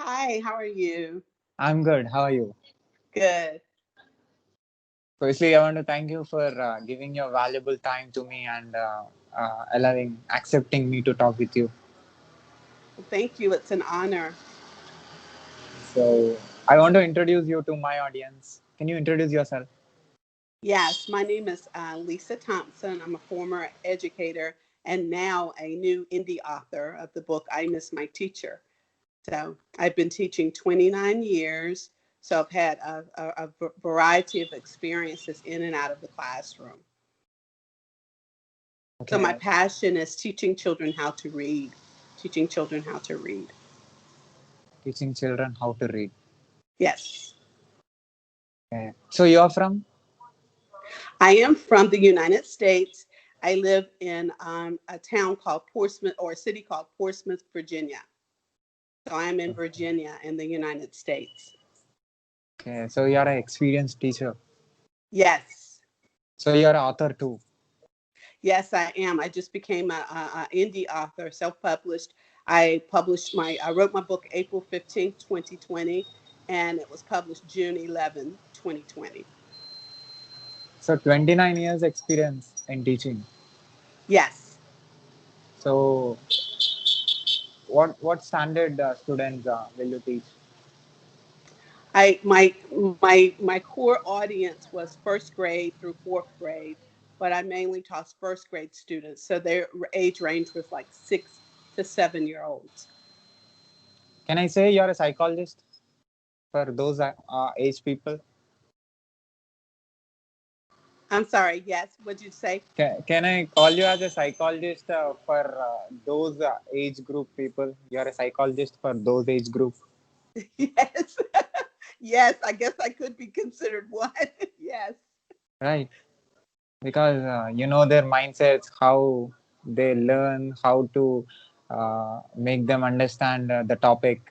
Hi, how are you? I'm good. How are you? Good. Firstly, I want to thank you for giving your valuable time to me and accepting me to talk with you. Well, thank you. It's an honor. So, I want to introduce you to my audience. Can you introduce yourself? Yes, my name is Lisa Thompson. I'm a former educator and now a new indie author of the book I Miss My Teacher. So I've been teaching 29 years. So I've had a variety of experiences in and out of the classroom. So my Okay, passion is teaching children how to read, teaching children how to read. teaching children how to read. Yes. Okay. So, you're from? I am from the United States. I live in a town called Portsmouth, or a city called Portsmouth, Virginia. So I'm in Virginia in the United States. Okay, so you're an experienced teacher. Yes, So, you're an author too. yes, I am. I just became a indie author, self-published. I wrote my book April 15th, 2020, and it was published June 11, 2020. So, 29 years experience in teaching. Yes. So, what standard students will you teach? My core audience was first grade through fourth grade, but I mainly taught first grade students. So their age range was like 6 to 7 year olds. Can I say you're a psychologist for those age people? I'm sorry, yes, what'd you say? Can I call you as a psychologist for those age group people? You're a psychologist for those age group, Yes. Yes, I guess I could be considered one. Yes. right? Because you know their mindsets, how they learn, how to make them understand the topic.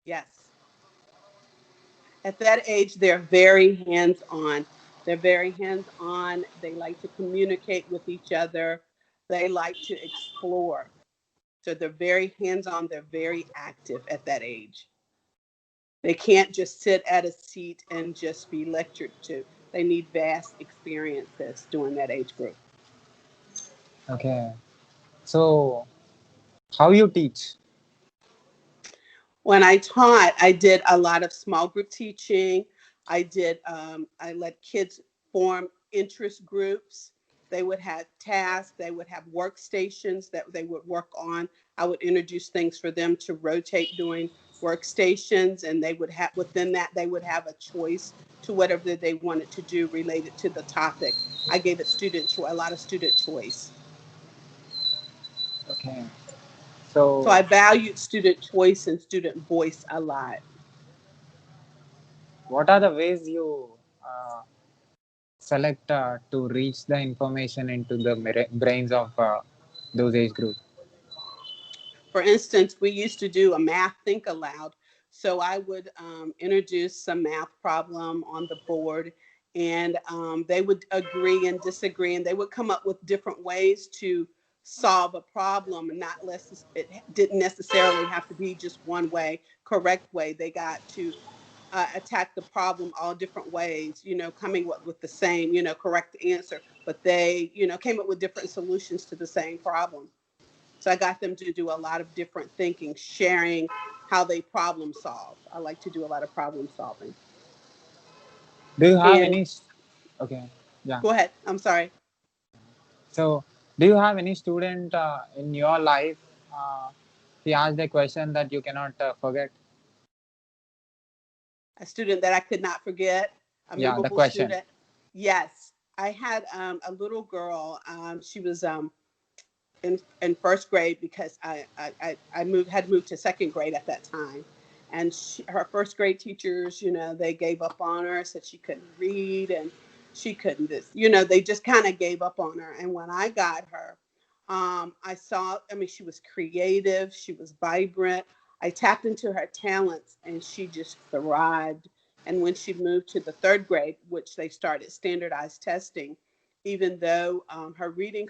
Yes. At that age, they're very hands on. They're very hands on. They like to communicate with each other, they like to explore. So they're very hands on, they're very active at that age. They can't just sit at a seat and just be lectured to. They need vast experiences during that age group. Okay. So how you teach? When I taught, I did a lot of small group teaching. I let kids form interest groups. They would have tasks, they would have workstations that they would work on. I would introduce things for them to rotate doing workstations, and they would have, within that, they would have a choice to whatever they wanted to do related to the topic. I gave it a lot of student choice. Okay. So So I valued student choice and student voice a lot. what are the ways you select to reach the information into the brains of those age group? For instance, we used to do a math think aloud. So I would introduce some math problem on the board, and they would agree and disagree, and they would come up with different ways to solve a problem, and not less, it didn't necessarily have to be just one way, correct way. They got to attack the problem all different ways, coming up with the same, correct answer, but they, came up with different solutions to the same problem. So I got them to do a lot of different thinking, sharing how they problem solve. I like to do a lot of problem solving. Do you have And any? Okay, yeah. go ahead. I'm sorry. So, do you have any student in your life? Uh, he asked a question that you cannot forget. A student that I could not forget, a Yeah, the memorable question. student. Yes, I had a little girl. She was in first grade because I had moved to second grade at that time. And her first grade teachers, they gave up on her, said she couldn't read and she couldn't this, they just kind of gave up on her. And when I got her, I mean, she was creative, she was vibrant. I tapped into her talents and she just thrived. And when she moved to the third grade, which they started standardized testing, even though her reading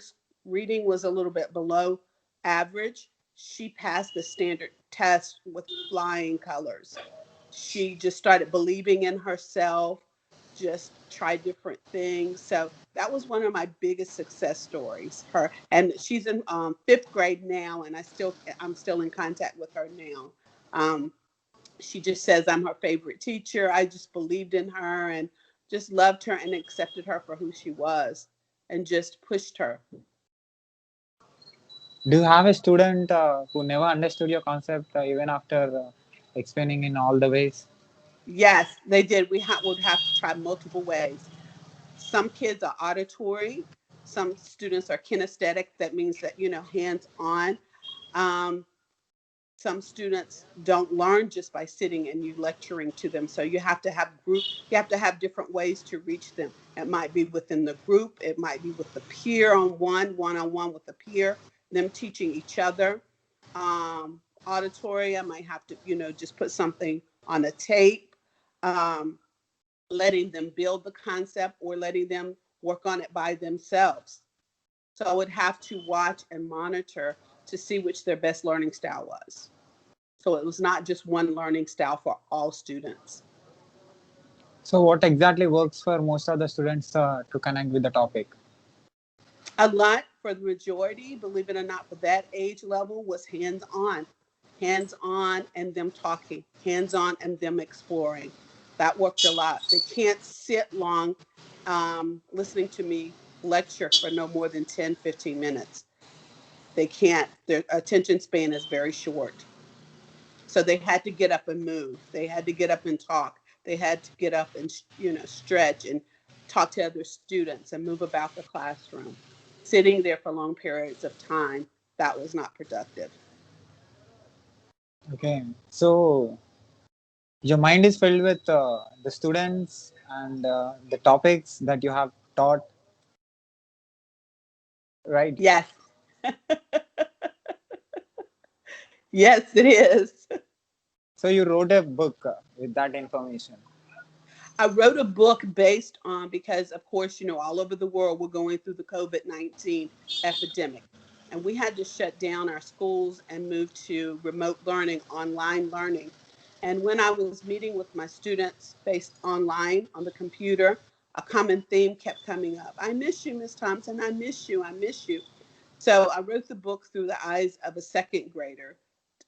was a little bit below average, she passed the standard test with flying colors. She just started believing in herself, just tried different things. So that was one of my biggest success stories. Her, and she's in fifth grade now, and I'm still in contact with her now. Um, she just says I'm her favorite teacher. I just believed in her and just loved her and accepted her for who she was, and just pushed her. Do you have a student who never understood your concept even after explaining in all the ways? Yes, they did. Would have to try multiple ways. Some kids are auditory. Some students are kinesthetic. That means that, hands on. Um, some students don't learn just by sitting and you lecturing to them. So you have to have different ways to reach them. It might be within the group, it might be with the peer one on one with the peer, them teaching each other. Auditory, I might have to, just put something on a tape, um, letting them build the concept or letting them work on it by themselves. So I would have to watch and monitor to see which their best learning style was. So it was not just one learning style for all students. So, what exactly works for most of the students to connect with the topic? A lot for the majority, believe it or not, for that age level was hands on and them talking, hands on and them exploring. That worked a lot. They can't sit long listening to me lecture for no more than 10, 15 minutes. They can't. Their attention span is very short. So they had to get up and move. They had to get up and talk. They had to get up and stretch and talk to other students and move about the classroom. Sitting there for long periods of time, that was not productive. Okay, so your mind is filled with the students and the topics that you have taught, right? Yes. Yes, it is. So you wrote a book with that information. I wrote a book based on, because of course, all over the world we're going through the COVID-19 epidemic. And we had to shut down our schools and move to remote learning, online learning. And when I was meeting with my students based online on the computer, a common theme kept coming up. I miss you, Miss Thompson. I miss you. I miss you. So I wrote the book through the eyes of a second grader,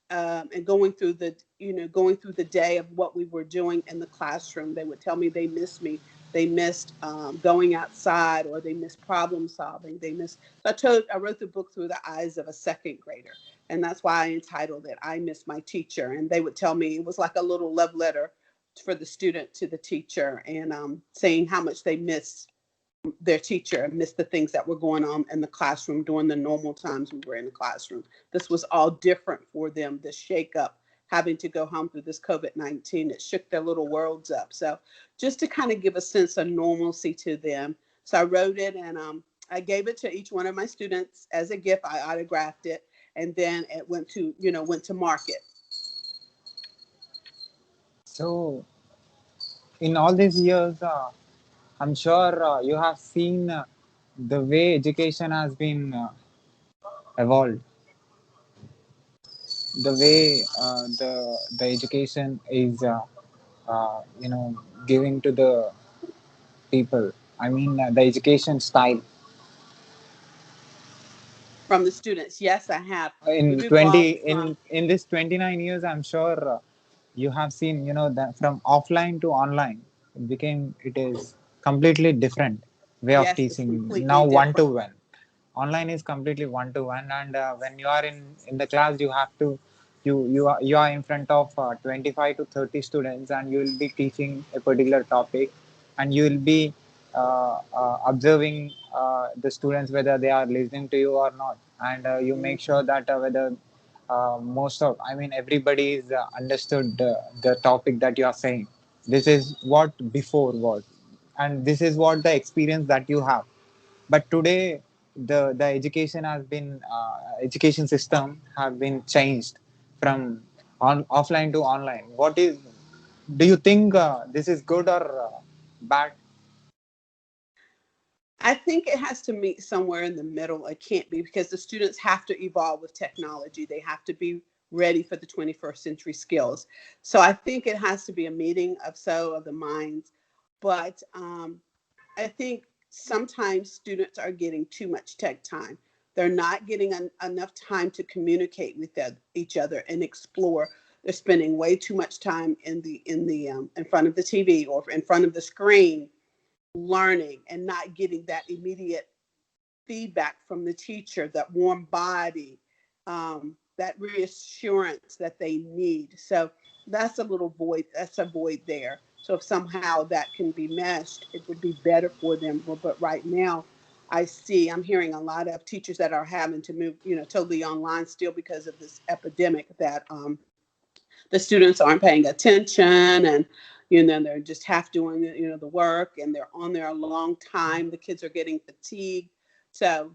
and going through the day of what we were doing in the classroom. They would tell me they missed me. They missed going outside, or they missed problem solving. They missed. I wrote the book through the eyes of a second grader, and that's why I entitled it "I Miss My Teacher." And they would tell me it was like a little love letter for the student to the teacher, and saying how much they missed their teacher and missed the things that were going on in the classroom during the normal times we were in the classroom. This was all different for them, this shake up, having to go home through this COVID-19. It shook their little worlds up. So just to kind of give a sense of normalcy to them. So I wrote it, and I gave it to each one of my students as a gift. I autographed it, and then it went to market. So in all these years, I'm sure you have seen the way education has been evolved, the way the education is, giving to the people. I mean, the education style From the students. Yes, I have. in We've 20 evolved in from. in this 29 years, I'm sure you have seen, that from offline to online it is completely different way of Yes, it's teaching. Now completely one to different. one, online is completely one to one, and when you are in the class, you have to you are in front of 25 to 30 students, and you will be teaching a particular topic, and you will be observing the students whether they are listening to you or not, and you make Mhm. sure that whether most of, I mean, everybody is understood the topic that you are saying. This is what before was, and this is what the experience that you have. But today, the education has been education system have been changed from offline to online. What is, do you think this is good or bad? I think it has to meet somewhere in the middle. It can't be, because the students have to evolve with technology. They have to be ready for the 21st century skills. So I think it has to be a meeting of the minds. But I think sometimes students are getting too much tech time. They're not getting enough time to communicate with each other and explore. They're spending way too much time in front of the TV or in front of the screen, learning and not getting that immediate feedback from the teacher, that warm body, that reassurance that they need. So that's a little void. That's a void there. So if somehow that can be meshed, it would be better for them. But right now, I'm hearing a lot of teachers that are having to move, totally online still because of this epidemic, that the students aren't paying attention, and they're just half doing the work, and they're on there a long time. The kids are getting fatigued. So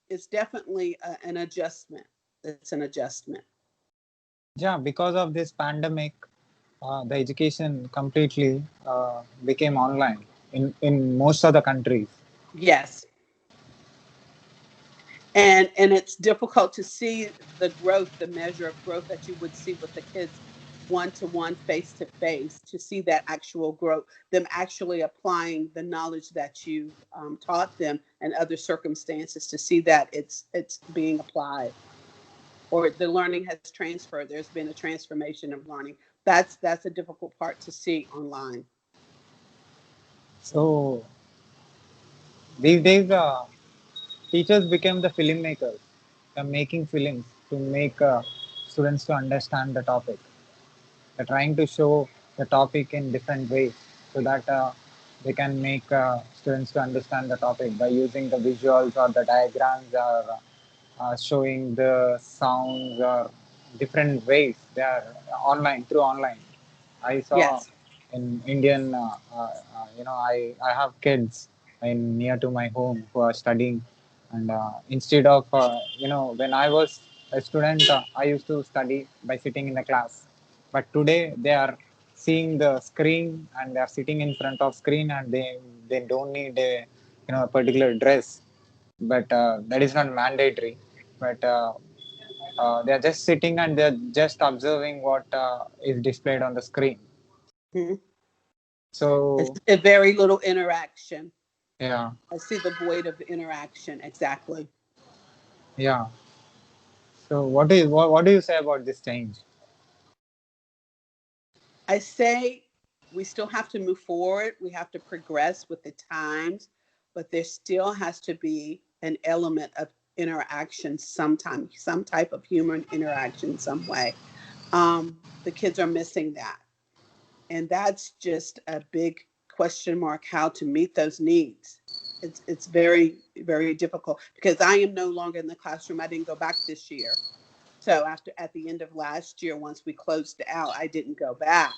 it's definitely an adjustment. It's an adjustment. Yeah, because of this pandemic, the education completely became online in most of the countries. Yes. And it's difficult to see the growth, the measure of growth that you would see with the kids one to one, face to face, to see that actual growth, them actually applying the knowledge that you taught them and other circumstances, to see that it's being applied, or the learning has transferred. There's been a transformation of learning. That's a difficult part to see online. So these days, teachers became the filmmakers. They're making films to make students to understand the topic. They're trying to show the topic in different ways so that they can make students to understand the topic by using the visuals or the diagrams, or showing the sounds, or different ways. They are online, through online. I saw Yes. in Indian, I have kids in near to my home who are studying, and instead of, when I was a student, I used to study by sitting in the class, but today they are seeing the screen and they are sitting in front of screen, and they don't need a particular dress, but that is not mandatory, but they are just sitting and they are just observing what is displayed on the screen. Hmm. It's So a very little interaction. yeah, I see the void of interaction. Exactly. yeah. So what do you say about this change? I say we still have to move forward. We have to progress with the times, but there still has to be an element of interaction sometime, some type of human interaction, some way. The kids are missing that. And that's just a big question mark, how to meet those needs. It's very, very difficult, because I am no longer in the classroom. I didn't go back this year. So at the end of last year, once we closed out, I didn't go back.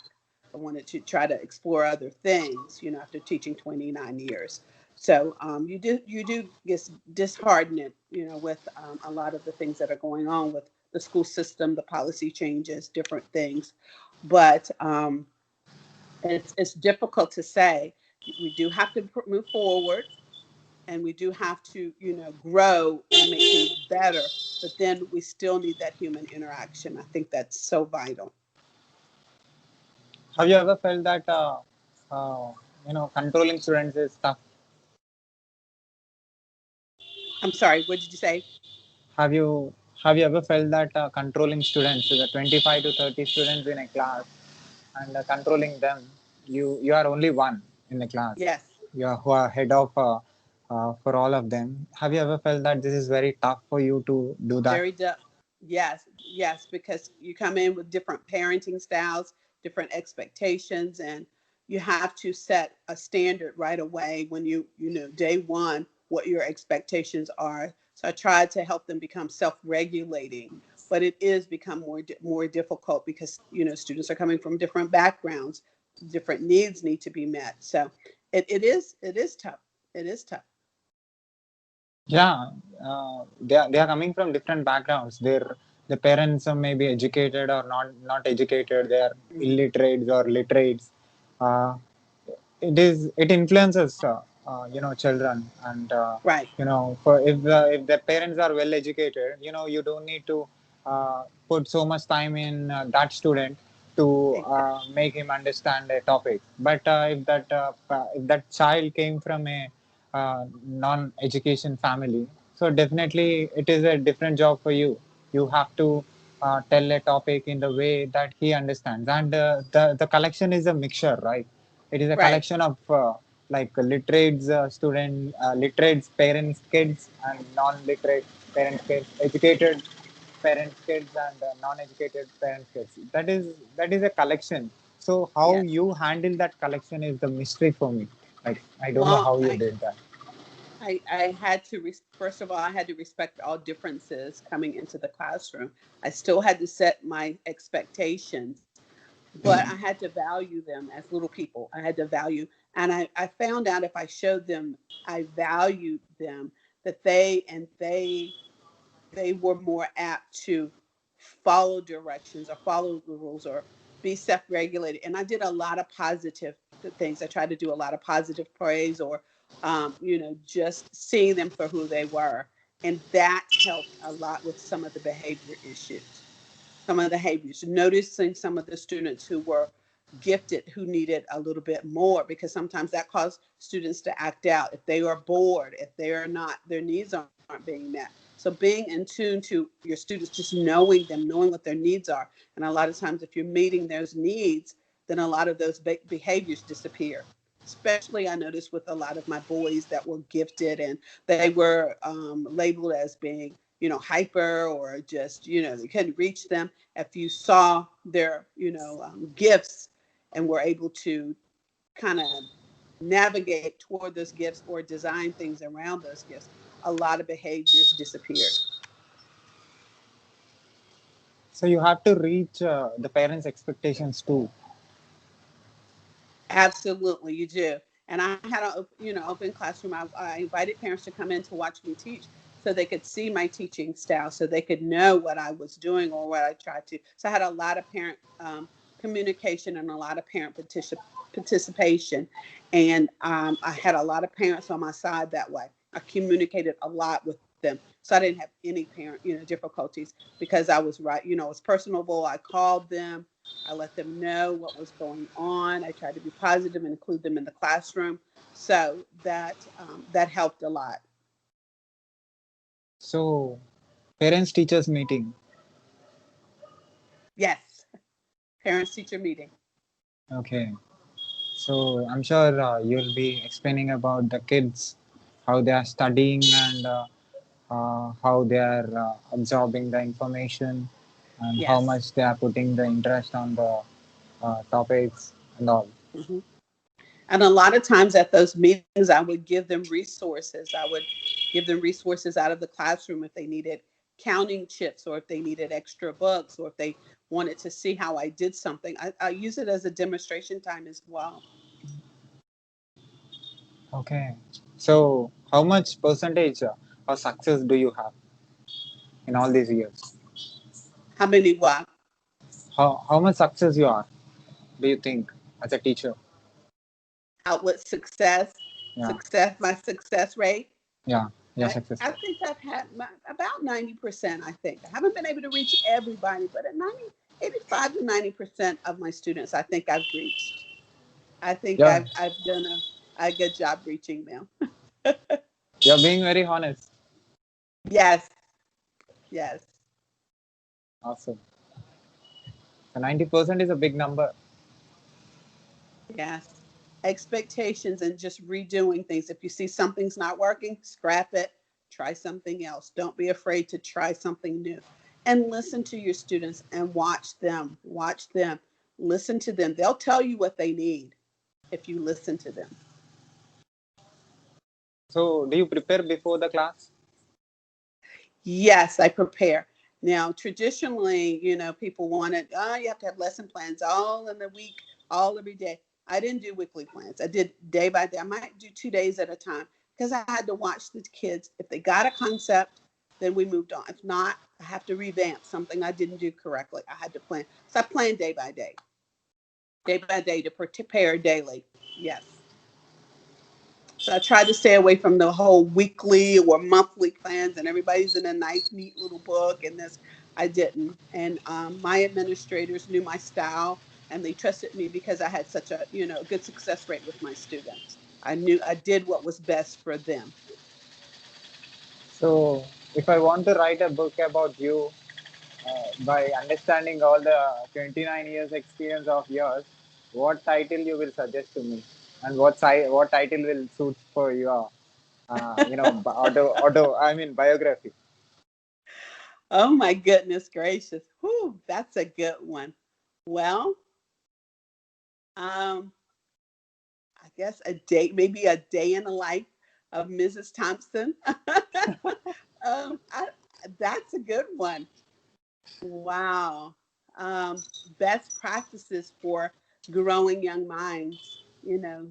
I wanted to try to explore other things, after teaching 29 years. So you do get disheartened, with a lot of the things that are going on with the school system, the policy changes, different things. But it's difficult to say. We do have to move forward, and we do have to grow and make things better, but then we still need that human interaction. I think that's so vital. Have you ever felt that controlling students is tough? I'm sorry, what did you say? Have you have you ever felt that controlling students, the 25 to 30 students in a class, and controlling them, you are only one in the class, Yes. you are who are head of for all of them. Have you ever felt that this is very tough for you to do that? Very yes, yes, because you come in with different parenting styles, different expectations, and you have to set a standard right away when day one, what your expectations are. So I tried to help them become self-regulating, but it is become more difficult, because students are coming from different backgrounds, different needs need to be met. So it is tough. It is tough. Yeah, they are coming from different backgrounds. The parents are maybe educated or not educated. They are Mhm. illiterates or literates. Uh, it influences. children. And Right. for if their parents are well educated, you don't need to put so much time in that student to Exactly. make him understand a topic. But if that child came from a non-education family, so definitely it is a different job for you. You have to tell a topic in the way that he understands, and the collection is a mixture, right? It is a Right. collection of like literates literates parents kids, and non-literate parents kids, educated parents kids, and non-educated parents kids. That is a collection. So how Yes. you handle that collection is the mystery for me. Like, I don't know Well, how you did that. I had to, first of all, I had to respect all differences coming into the classroom. I still had to set my expectations, but I had to value them as little people. I had to value, and I found out if I showed them I valued them, that they were more apt to follow directions or follow the rules or be self-regulated. And I did a lot of positive things. I tried to do a lot of positive praise or, just seeing them for who they were. And that helped a lot with some of the behavior issues, some of the behaviors, noticing some of the students who were gifted who needed a little bit more, because sometimes that caused students to act out if they are bored, if they are not, their needs aren't being met. So being in tune to your students, just knowing them, knowing what their needs are, and a lot of times if you're meeting those needs, then a lot of those behaviors disappear. Especially I noticed with a lot of my boys that were gifted and they were labeled as being, hyper, or just, they couldn't reach them. If you saw their, gifts and were able to kind of navigate toward those gifts or design things around those gifts, a lot of behaviors disappeared. So you have to reach the parents expectations too. Absolutely, you do. And I had a open classroom. I invited parents to come in to watch me teach, so they could see my teaching style, so they could know what I was doing or what I tried to. So I had a lot of parent communication and a lot of parent participation, and I had a lot of parents on my side that way. I communicated a lot with them, so I didn't have any parent difficulties, because I was right. I was personable. I called them. I let them know what was going on. I tried to be positive and include them in the classroom. So that helped a lot. So parents teachers meeting. Yes, parents teacher meeting. Okay. So I'm sure you'll be explaining about the kids, how they are studying, and how they are absorbing the information, and how Yes. much they are putting the interest on the topics and all. Hmm. And a lot of times at those meetings, I would give them resources. I would give them resources out of the classroom if they needed counting chips, or if they needed extra books, or if they wanted to see how I did something. I use it as a demonstration time as well. Okay. So how much percentage of success do you have in all these years? How many what? How much success you are, do you think, as a teacher? Outward success, Yeah. my success rate. Yeah. Your success. I think I've had about 90%. I think I haven't been able to reach everybody, but at 85 to 90% of my students, I think I've reached. I think Yeah. I've done a good job reaching them. You're being very honest. Yes, yes, Awesome. So 90% is a big number. yes. Expectations and just redoing things. If you see something's not working, scrap it, try something else. Don't be afraid to try something new. And listen to your students and watch them, listen to them. They'll tell you what they need if you listen to them. So do you prepare before the class? Yes, I prepare. Now, traditionally, people wanted, oh, you have to have lesson plans all in the week, all every day. I didn't do weekly plans. I did day by day. I might do 2 days at a time, because I had to watch the kids. If they got a concept, then we moved on. If not, I have to revamp something I didn't do correctly. I had to plan. So I planned day by day to prepare daily. Yes. So I tried to stay away from the whole weekly or monthly plans, and everybody's in a nice, neat little book. And this, I didn't. And my administrators knew my style, and they trusted me because I had such a good success rate with my students. I knew I did what was best for them. So, if I want to write a book about you, by understanding all the 29 years experience of yours, what title you will suggest to me, and what title will suit for your, I mean biography. Oh my goodness gracious! Whew, that's a good one. Well, um, I guess maybe a day in the life of Mrs. Thompson. I, that's a good one. Wow. Best practices for growing young minds.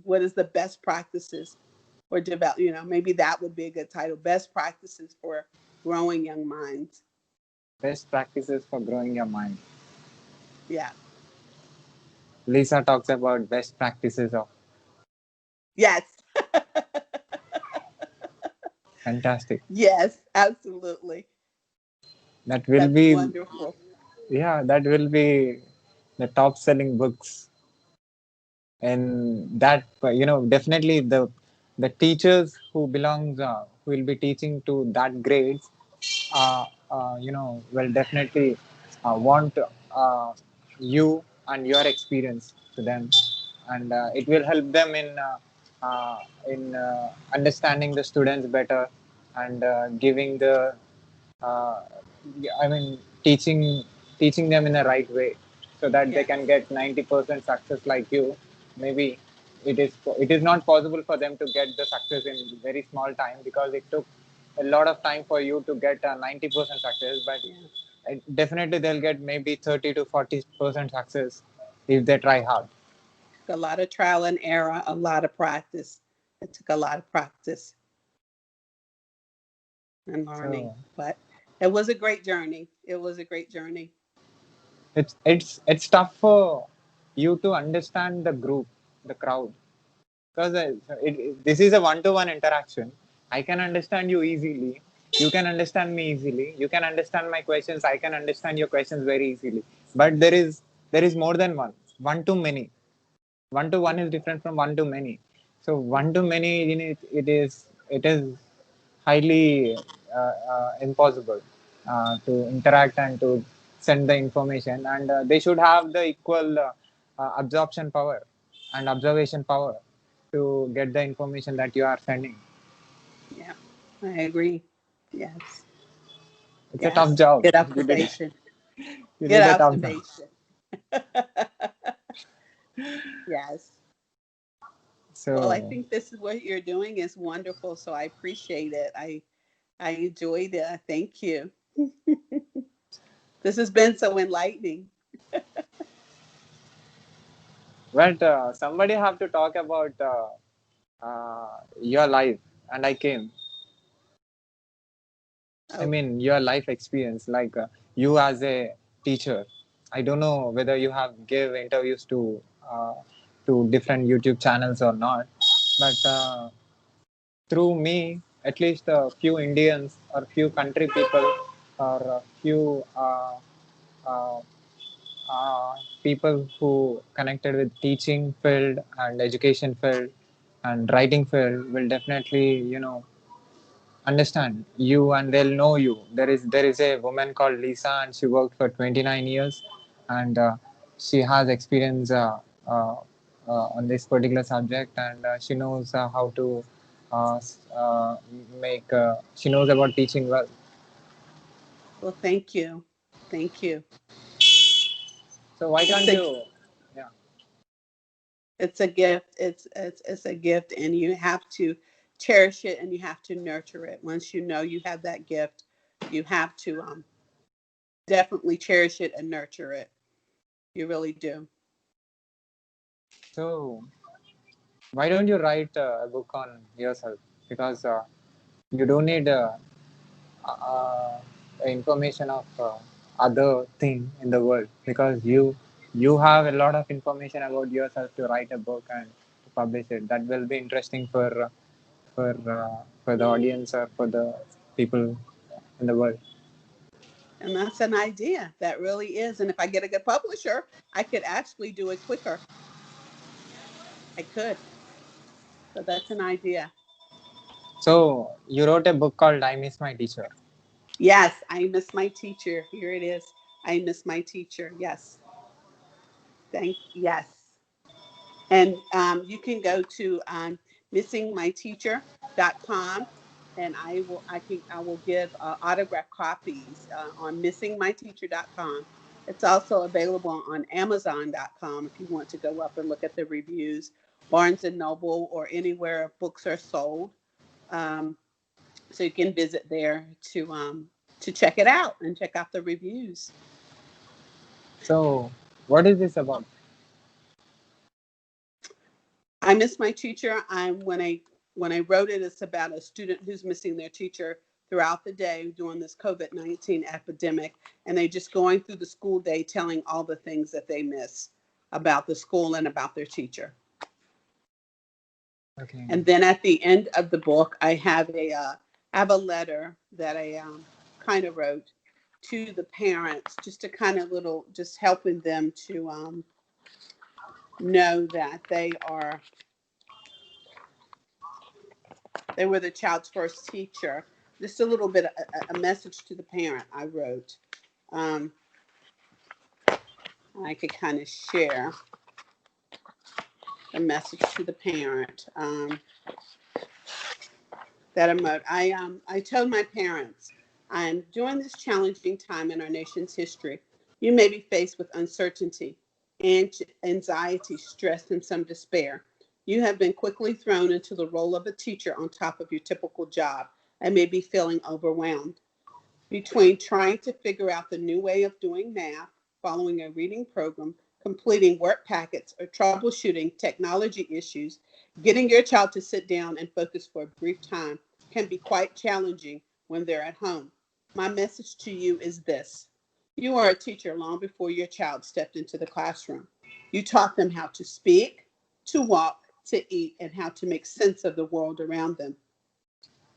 What is the best practices or develop? Maybe that would be a good title. Best practices for growing young minds. Best practices for growing your mind. Yeah. Lisa talks about best practices of. Yes. Fantastic. Yes. Absolutely. That will That's be, wonderful. yeah, that will be the top selling books. And that, definitely the teachers who belongs, who will be teaching to that grades, will definitely want you and your experience to them, and it will help them in understanding the students better, and giving the uh, I mean teaching them in the right way, so that they can Yes. get 90% success like you. Maybe it is not possible for them to get the success in very small time, because it took a lot of time for you to get a 90% success, but Yeah. definitely they'll get maybe 30 to 40% success if they try hard. A lot of trial and error, a lot of practice. It took a lot of practice and learning, So but it was a great journey. It was a great journey. it's tough for you to understand the group, the crowd, because this is a one-to-one interaction. I can understand you easily, you can understand me easily, you can understand my questions, I can understand your questions very easily, but there is more than one to many. One to one is different from one to many. So one to many, it is highly impossible to interact and to send the information, and they should have the equal absorption power and observation power to get the information that you are sending. Yeah, I agree. Yes, It's a tough yes. job. Good You did observation. you Good did a tough job. observation. Yes. Well, I So think this is what you're doing is wonderful. So I appreciate it. I enjoyed it. Thank you. This has been so enlightening. but somebody have to talk about your life, and I came. I Oh, mean, your life experience, like you as a teacher. I don't know whether you have give interviews to different YouTube channels or not, but through me, at least a few Indians or few country people or a few uh, people who connected with teaching field and education field and writing field will definitely, understand you, and they'll know you. There is a woman called Lisa, and she worked for 29 years, and she has experience uh, on this particular subject, and she knows how to make. She knows about teaching well. well, thank you. Thank you. So why It's can't a you? Yeah. it's a gift. It's a gift, and you have to cherish it and you have to nurture it. Once you know you have that gift, you have to definitely cherish it and nurture it. You really do. So why don't you write a book on yourself? Because you don't need uh, information of other thing in the world, because you have a lot of information about yourself to write a book and to publish it. That will be interesting for for the audience or for the people in the world. And that's an idea. That really is. And if I get a good publisher, I could actually do it quicker. I could. So that's an idea. So you wrote a book called I Miss My Teacher. Yes, I miss my teacher. Here it is. I miss my teacher. Yes. Yes. And you can go to missingmyteacher.com, and I will give autograph copies on missingmyteacher.com. It's also available on amazon.com if you want to go up and look at the reviews, Barnes and Noble, or anywhere books are sold. Um, so you can visit there to check it out and check out the reviews. So what is this about? I miss my teacher. When I wrote it, it's about a student who's missing their teacher throughout the day during this COVID-19 epidemic, and they just going through the school day telling all the things that they miss about the school and about their teacher. Okay. And then at the end of the book, I have a letter that I kind of wrote to the parents, just to kind of little, just helping them to know that they were the child's first teacher. Just a little bit, a message to the parent I wrote. Um, I could kind of share a message to the parent that I wrote. I told my parents, during this challenging time in our nation's history, you may be faced with uncertainty, anxiety, stress, and some despair. You have been quickly thrown into the role of a teacher on top of your typical job and may be feeling overwhelmed. Between trying to figure out the new way of doing math, following a reading program, completing work packets, or troubleshooting technology issues, getting your child to sit down and focus for a brief time can be quite challenging when they're at home. My message to you is this: you are a teacher long before your child stepped into the classroom. You taught them how to speak, to walk, to eat, and how to make sense of the world around them.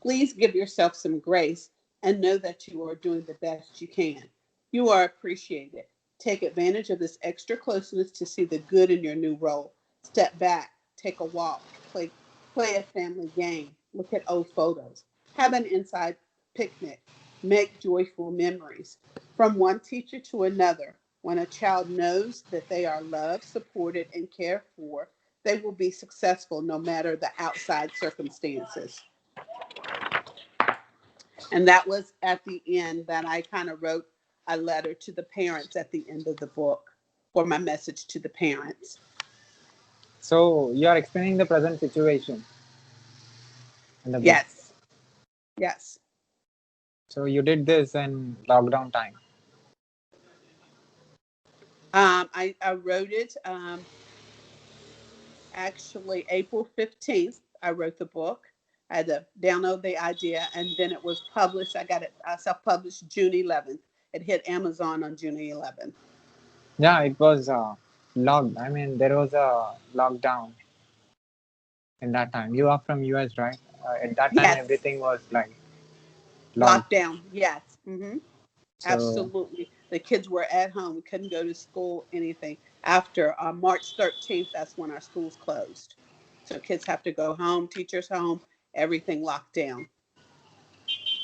Please give yourself some grace and know that you are doing the best you can. You are appreciated. Take advantage of this extra closeness to see the good in your new role. Step back, take a walk, play a family game, look at old photos, have an inside picnic, make joyful memories. From one teacher to another, when a child knows that they are loved, supported, and cared for, they will be successful no matter the outside circumstances. And that was at the end that I kind of wrote a letter to the parents at the end of the book for my message to the parents. So you are explaining the present situation in the book. Yes, yes. So you did this in lockdown time. I wrote it actually April 15th. I wrote the book. I had to download the idea, and then it was published. I got it self-published June 11th. It hit Amazon on June 11th. Yeah, it was locked. I mean, there was a lockdown in that time. You are from US, right? At that time, Yes, everything was like locked. lockdown. Yes. So Absolutely. The kids were at home, couldn't go to school, anything. After March 13th, that's when our schools closed. So kids have to go home, teachers home, everything locked down.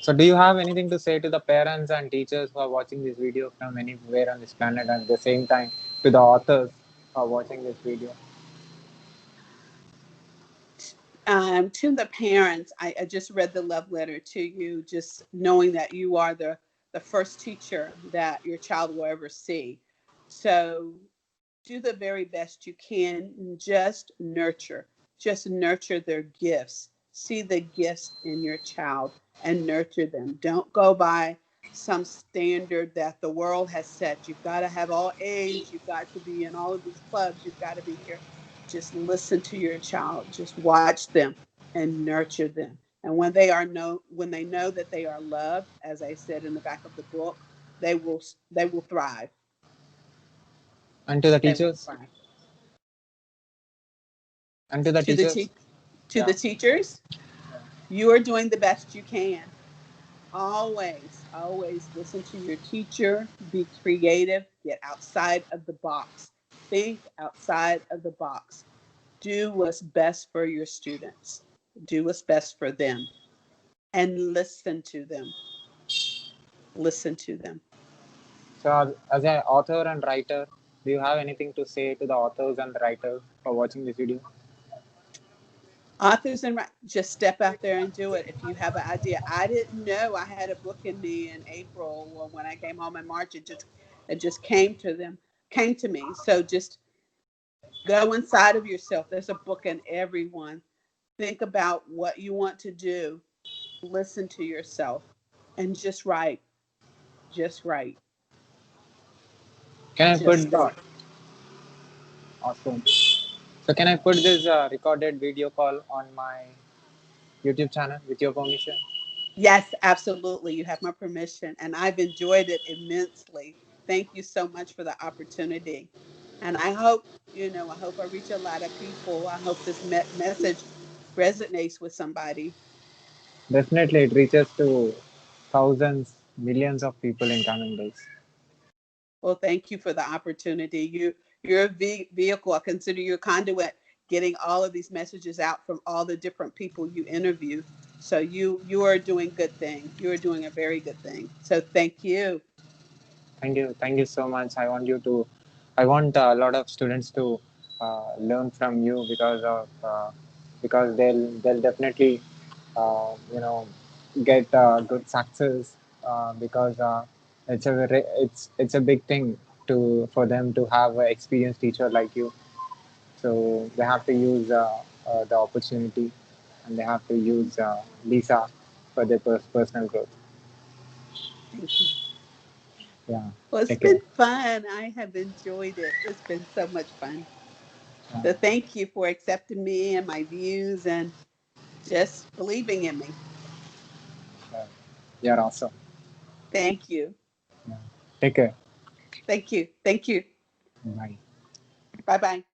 So, do you have anything to say to the parents and teachers who are watching this video from anywhere on this planet, and at the same time to the authors who are watching this video? To the parents, I just read the love letter to you, just knowing that you are the first teacher that your child will ever see. So do the very best you can. Just nurture their gifts. See the gifts in your child and nurture them. Don't go by some standard that the world has set. You've got to have all A's. You've got to be in all of these clubs. You've got to be here. Just listen to your child. Just watch them and nurture them. And when they know that they are loved, as I said in the back of the book, they will thrive. And to the They will teachers, thrive. and to the To the teachers, te- to yeah. the teachers, You are doing the best you can. Always, always listen to your teacher, be creative, get outside of the box, think outside of the box, do what's best for your students, do what's best for them, and listen to them. Listen to them. So, as an author and writer, do you have anything to say to the authors and writers for watching this video? Authors and just step out there and do it. If you have an idea, I didn't know I had a book in me in April, or when I came home in March. It just came to me. So just go inside of yourself. There's a book in everyone. Think about what you want to do. Listen to yourself, and just write. Just write. Can I Just put this? start. Awesome. So, can I put this recorded video call on my YouTube channel with your permission? Yes, absolutely. You have my permission, and I've enjoyed it immensely. Thank you so much for the opportunity. And I hope, I hope I reach a lot of people. I hope this message resonates with somebody. Definitely, it reaches to thousands, millions of people in coming days. Well, thank you for the opportunity. You're a vehicle. I consider you a conduit, getting all of these messages out from all the different people you interview. So you are doing good thing. You are doing a very good thing. So thank you. Thank you so much. I want a lot of students to learn from you because they'll definitely get good success because it's a big thing to for them to have an experienced teacher like you. So they have to use the opportunity, and they have to use Lisa for their personal growth. Thank you. Yeah, Well, it's take been care. fun. I have enjoyed it. It's been so much fun. Yeah, So thank you for accepting me and my views and just believing in me. sure. You're awesome. Thank you. Yeah. Take care. Thank you. Thank you. Bye. Bye bye.